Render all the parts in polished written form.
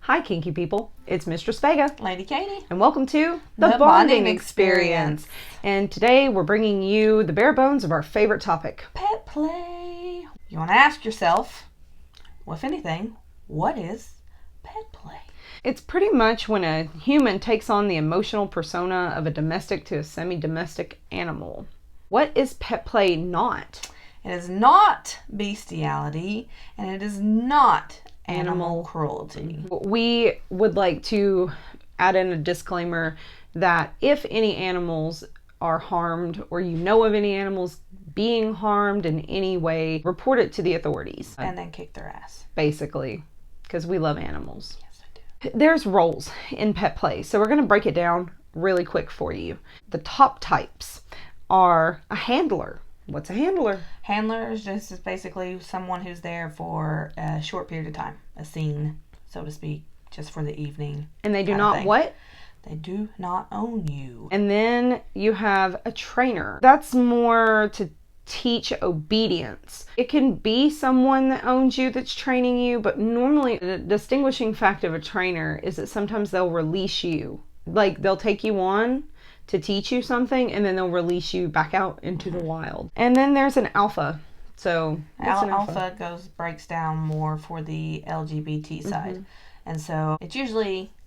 Hi, kinky people. It's Mistress Vega. Lady Katie. And welcome to The Bonding Experience. And today we're bringing you the bare bones of our favorite topic. Pet play. You want to ask yourself, well, if anything, what is pet play? It's pretty much when a human takes on the emotional persona of a domestic to a semi-domestic animal. What is pet play not? It is not bestiality, and it is not animal cruelty. We would like to add in a disclaimer that if any animals are harmed or you know of any animals being harmed in any way, report it to the authorities. And then kick their ass. Basically, because we love animals. Yes, I do. There's roles in pet play, so we're going to break it down really quick for you. The top types are a handler. What's a handler? Handler is just basically someone who's there for a short period of time, a scene, so to speak, just for the evening. And they do not what? They do not own you. And then you have a trainer. That's more to teach obedience. It can be someone that owns you that's training you, but normally the distinguishing fact of a trainer is that sometimes they'll release you. Like they'll take you on to teach you something, and then they'll release you back out into the wild. And then there's an alpha. So alpha breaks down more for the LGBT side. And so it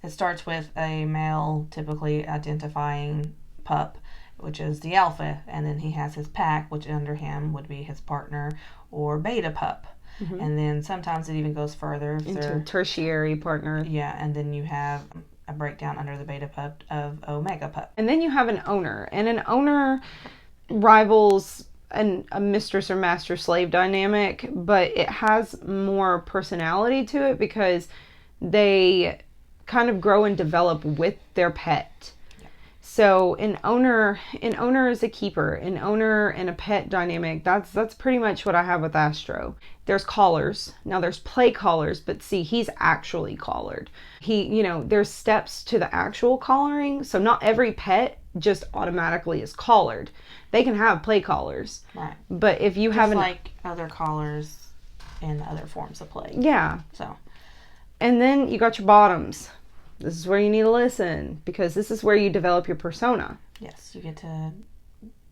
starts with a male typically identifying pup, which is the alpha, and then he has his pack, which under him would be his partner or beta pup. And then sometimes it even goes further into tertiary partner. Yeah, and then you have a breakdown under the beta pup of omega pup. And then you have an owner, and an owner rivals a mistress or master slave dynamic, but it has more personality to it because they kind of grow and develop with their pet. So an owner is a keeper. An owner and a pet dynamic, that's pretty much what I have with Astro. There's collars. Now there's play collars, but see, he's actually collared. There's steps to the actual collaring. So not every pet just automatically is collared. They can have play collars. Right. But if you have like other collars in other forms of play. Yeah. So. And then you got your bottoms. This is where you need to listen, because this is where you develop your persona. Yes, you get to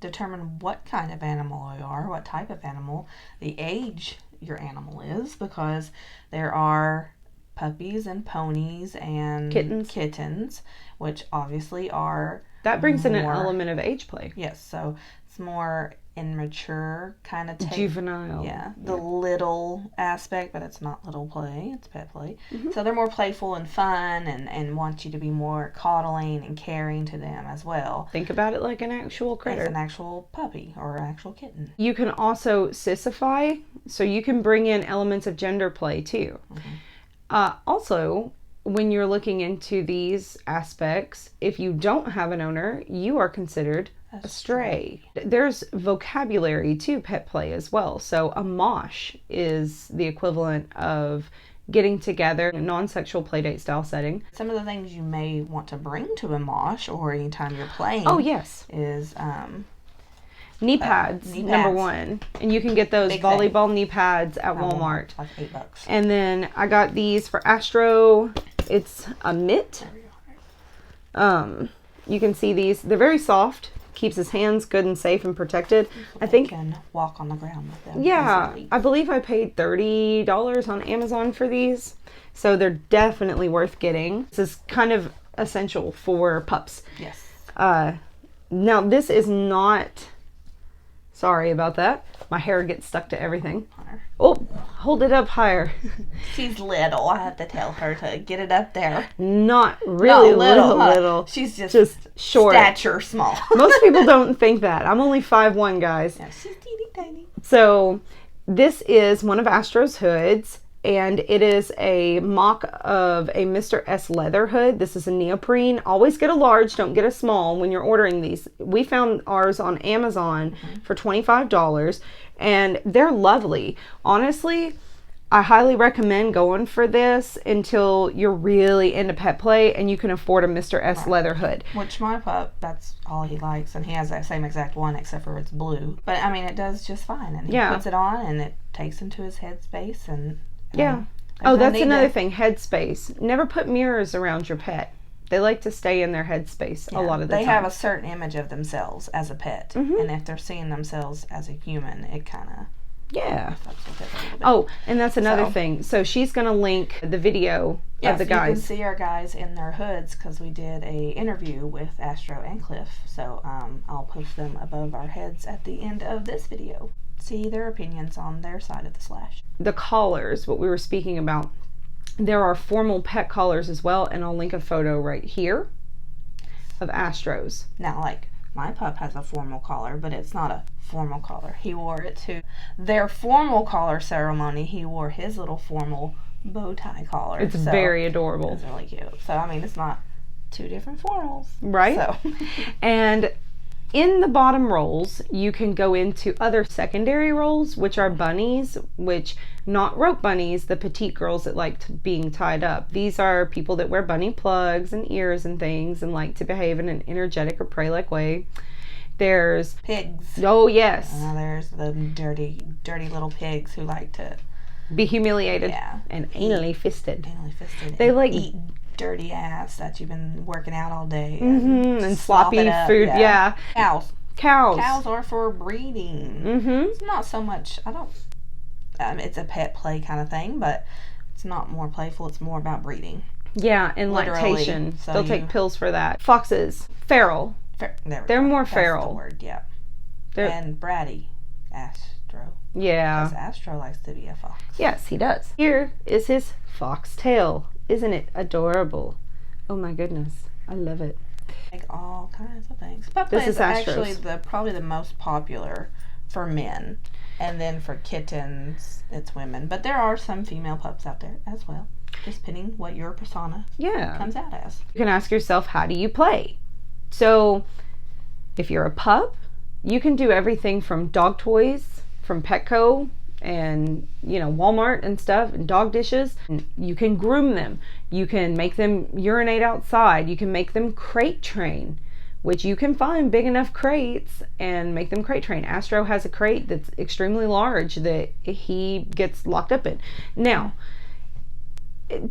determine what kind of animal you are, what type of animal, the age your animal is, because there are puppies and ponies and kittens, which obviously are... That brings in an element of age play. Yes, so it's more immature kind of juvenile. Yeah, the little aspect, but it's not little play, it's pet play. So they're more playful and fun and want you to be more coddling and caring to them as well. Think about it like an actual critter. It's an actual puppy or an actual kitten. You can also sissify, so you can bring in elements of gender play too. Also, when you're looking into these aspects, if you don't have an owner, you are considered a stray. There's vocabulary to pet play as well. So a mosh is the equivalent of getting together in a non-sexual playdate style setting. Some of the things you may want to bring to a mosh or anytime you're playing. Oh, yes. Is knee pads, number one. And you can get those volleyball knee pads at Walmart. Like $8. And then I got these for Astro. It's a mitt. You can see these. They're very soft. Keeps his hands good and safe and protected. I think can walk on the ground with them. Yeah, easily. I believe I paid $30 on Amazon for these. So they're definitely worth getting. This is kind of essential for pups. Yes. Now this is not... Sorry about that. My hair gets stuck to everything. Oh, hold it up higher. She's little. I have to tell her to get it up there. Not really little. She's just short. Stature small. Most people don't think that. I'm only 5'1", guys. Yeah, she's teeny tiny. So this is one of Astro's hoods, and it is a mock of a Mr. S leather hood. This is a neoprene. Always get a large, don't get a small when you're ordering these. We found ours on Amazon for $25, and they're lovely. Honestly, I highly recommend going for this until you're really into pet play and you can afford a Mr. S leather hood. Which my pup, that's all he likes, and he has that same exact one except for it's blue. But I mean, it does just fine, and he puts it on and it takes him to his headspace, and Oh, that's another thing. Headspace. Never put mirrors around your pet. They like to stay in their headspace a lot of the time. They have a certain image of themselves as a pet. And if they're seeing themselves as a human, it kind of fucks with it a little bit. Oh, and that's another thing. So she's going to link the video of the guys. You can see our guys in their hoods because we did a interview with Astro and Cliff. So I'll post them above our heads at the end of this video. See their opinions on their side of the slash. The collars, what we were speaking about. There are formal pet collars as well, and I'll link a photo right here of Astro's. Now, like, my pup has a formal collar, but it's not a formal collar. He wore it to their formal collar ceremony. He wore his little formal bow tie collar. It's very adorable. It's really cute. So, I mean, it's not two different formals. Right? So. And in the bottom rolls, you can go into other secondary rolls, which are bunnies, which not rope bunnies, the petite girls that like being tied up. These are people that wear bunny plugs and ears and things and like to behave in an energetic or prey-like way. There's pigs. Oh, yes. There's the dirty little pigs who like to be humiliated and anally fisted. They like eat dirty ass that you've been working out all day and sloppy food. Yeah. Cows are for breeding. It's not so much, it's a pet play kind of thing, but it's not more playful. It's more about breeding. Yeah, and lactation. So they'll take pills for that. Foxes, feral. They're more feral. That's the word, yeah. And bratty, Astro. Yeah. Because Astro likes to be a fox. Yes, he does. Here is his fox tail. Isn't it adorable? Oh my goodness, I love it. Like all kinds of things. But this is actually probably the most popular for men, and then for kittens, it's women. But there are some female pups out there as well, just depending what your persona comes out as. You can ask yourself, how do you play? So, if you're a pup, you can do everything from dog toys, from Petco, and Walmart and stuff, and dog dishes. You can groom them. You can make them urinate outside. You can make them crate train, which you can find big enough crates and make them crate train. Astro has a crate that's extremely large that he gets locked up in. Now,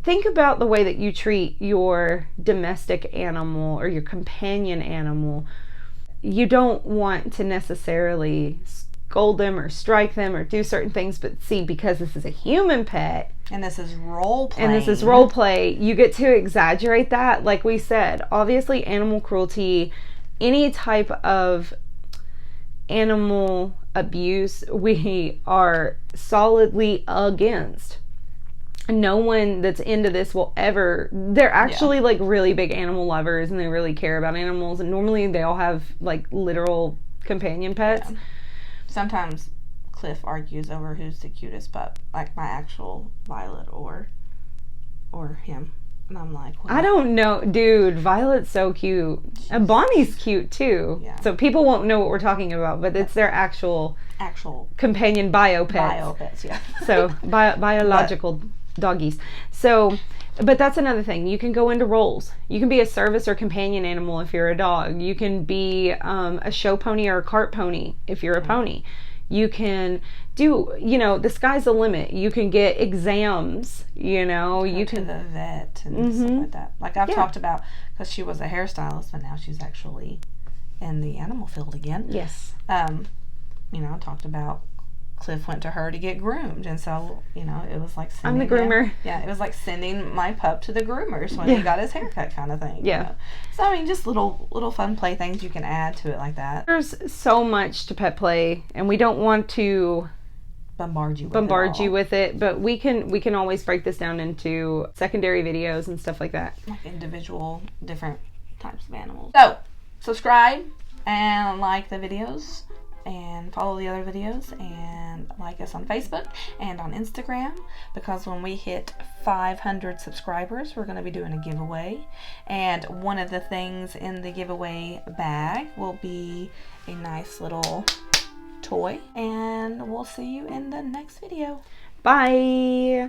think about the way that you treat your domestic animal or your companion animal. You don't want to necessarily scold them or strike them or do certain things, but see, because this is a human pet and this is role play, you get to exaggerate that. Like we said, obviously animal cruelty, any type of animal abuse, we are solidly against. No one that's into this will ever, they're actually like really big animal lovers and they really care about animals, and normally they all have like literal companion pets. Sometimes Cliff argues over who's the cutest pup, like my actual Violet or him, and I'm like, I don't know, dude. Violet's so cute, and Bonnie's cute too. So people won't know what we're talking about, but it's their actual companion biopets. So biological doggies. So, but that's another thing. You can go into roles. You can be a service or companion animal if you're a dog. You can be a show pony or a cart pony if you're a pony. You can do, the sky's the limit. You can get exams, you can to the vet and stuff like that. Like I've talked about, because she was a hairstylist, but now she's actually in the animal field again. Yes. I talked about Cliff went to her to get groomed, and so it was like I'm the groomer. It was like sending my pup to the groomers when he got his haircut, kind of thing. So I mean, just little fun play things you can add to it like that. There's so much to pet play, and we don't want to bombard you with it, but we can always break this down into secondary videos and stuff like that, like individual different types of animals. So subscribe and like the videos, and follow the other videos, and like us on Facebook and on Instagram, because when we hit 500 subscribers, we're going to be doing a giveaway, and one of the things in the giveaway bag will be a nice little toy, and we'll see you in the next video. Bye!